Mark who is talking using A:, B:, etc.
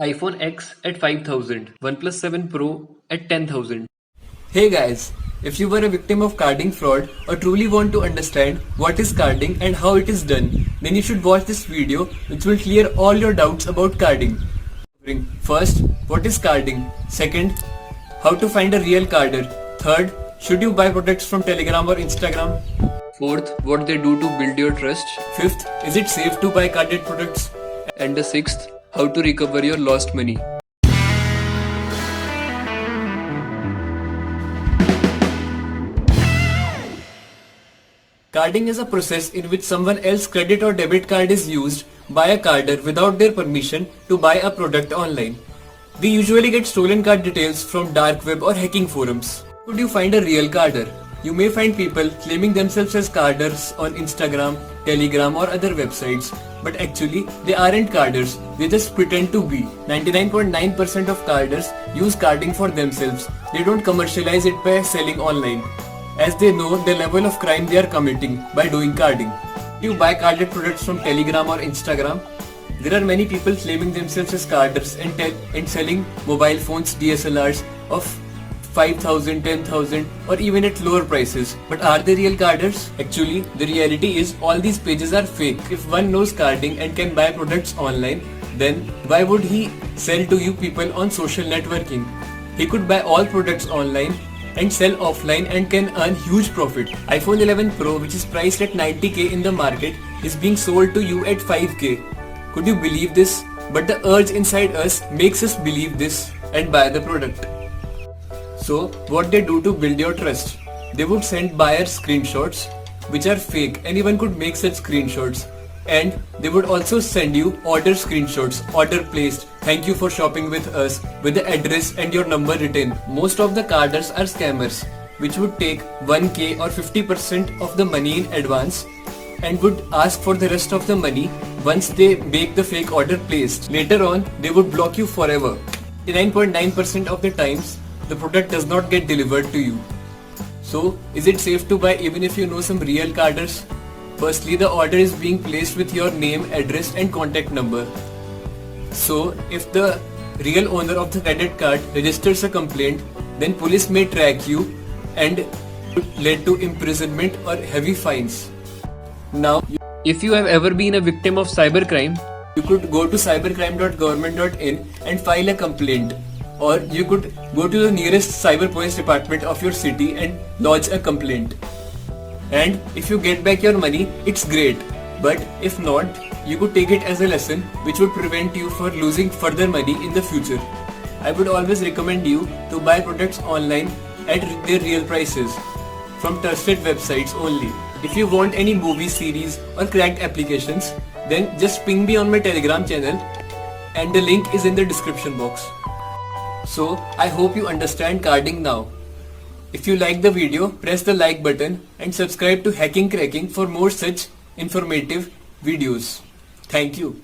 A: iPhone X at 5,000, OnePlus 7 Pro at 10,000.
B: Hey guys, if you were a victim of carding fraud or truly want to understand what is carding and how it is done, then you should watch this video which will clear all your doubts about carding. First, what is carding? Second, how to find a real carder. Third, should you buy products from Telegram or Instagram?
A: Fourth, what they do to build your trust.
B: Fifth, is it safe to buy carded products?
A: And the sixth, how to recover your lost money.
B: Carding is a process in which someone else's credit or debit card is used by a carder without their permission to buy a product online. We usually get stolen card details from dark web or hacking forums. Could you find a real carder? You may find people claiming themselves as carders on Instagram, Telegram or other websites, but actually they aren't carders, they just pretend to be. 99.9% of carders use carding for themselves. They don't commercialize it by selling online, as they know the level of crime they are committing by doing carding. You buy carded products from Telegram or Instagram. There are many people claiming themselves as carders and selling mobile phones, DSLRs of 5,000, 10,000 or even at lower prices. But are they real carders? Actually, the reality is all these pages are fake. If one knows carding and can buy products online, then why would he sell to you people on social networking? He could buy all products online and sell offline and can earn huge profit. iPhone 11 Pro, which is priced at 90k in the market, is being sold to you at 5k. Could you believe this? But the urge inside us makes us believe this and buy the product. So what they do to build your trust? They would send buyer screenshots which are fake. Anyone could make such screenshots. And they would also send you order screenshots, order placed, thank you for shopping with us, with the address and your number written. Most of the carders are scammers, which would take 1k or 50% of the money in advance and would ask for the rest of the money once they make the fake order placed. Later on, they would block you forever. 99.9% of the times, the product does not get delivered to you. So, is it safe to buy even if you know some real carders? Firstly, the order is being placed with your name, address and contact number. So, if the real owner of the credit card registers a complaint, then police may track you and lead to imprisonment or heavy fines. Now,
A: If you have ever been a victim of cybercrime,
B: you could go to cybercrime.government.in and file a complaint. Or you could go to the nearest cyber police department of your city and lodge a complaint. And if you get back your money, it's great. But if not, you could take it as a lesson which would prevent you from losing further money in the future. I would always recommend you to buy products online at their real prices from trusted websites only. If you want any movie series or cracked applications, then just ping me on my Telegram channel and the link is in the description box. So, I hope you understand carding now. If you like the video, press the like button and subscribe to Hacking Cracking for more such informative videos. Thank you.